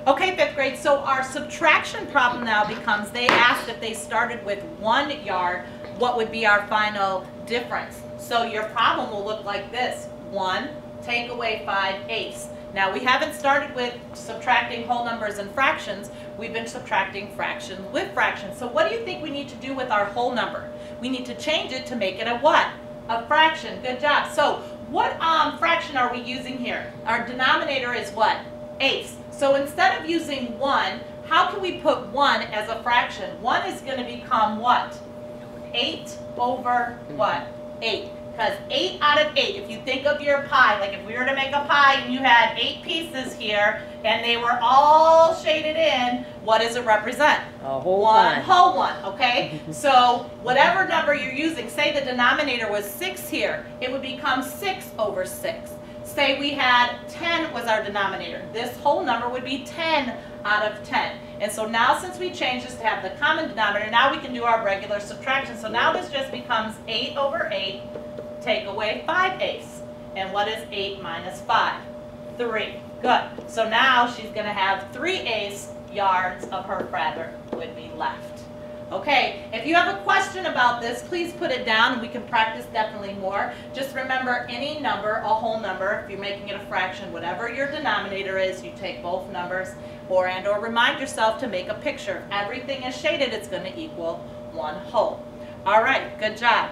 Okay, fifth grade, so our subtraction problem now becomes, they asked if they started with 1 yard, what would be our final difference? So your problem will look like this. 1, take away 5/8. Now we haven't started with subtracting whole numbers and fractions. We've been subtracting fractions with fractions. So what do you think we need to do with our whole number? We need to change it to make it a what? A fraction. Good job. So what fraction are we using here? Our denominator is what? 8ths. So instead of using 1, how can we put 1 as a fraction? 1 is going to become what? 8 over what? 8. Because 8 out of 8, if you think of your pie, like if we were to make a pie and you had 8 pieces here and they were all shaded in, what does it represent? A whole one. Whole one, okay? So whatever number you're using, say the denominator was 6 here, it would become 6 over 6. Say we had 10 was our denominator. This whole number would be 10 out of 10. And so now since we changed this to have the common denominator, now we can do our regular subtraction. So now this just becomes 8 over 8. Take away 5/8. And what is 8 minus 5? 3. Good. So now she's going to have 3/8 yards of her fabric would be left. Okay, if you have a question about this, please put it down and we can practice definitely more. Just remember any number, a whole number, if you're making it a fraction, whatever your denominator is, you take both numbers or remind yourself to make a picture. If everything is shaded, it's going to equal 1 whole. All right, good job.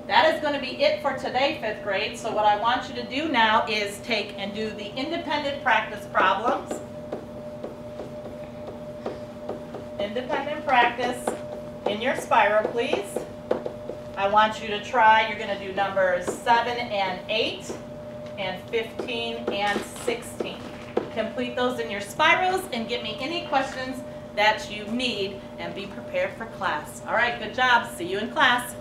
That is going to be it for today, 5th grade. So what I want you to do now is take and do the independent practice problems. Independent practice in your spiral, please. I want you to try, you're going to do numbers 7 and 8 and 15 and 16. Complete those in your spirals and get me any questions that you need and be prepared for class. All right, good job. See you in class.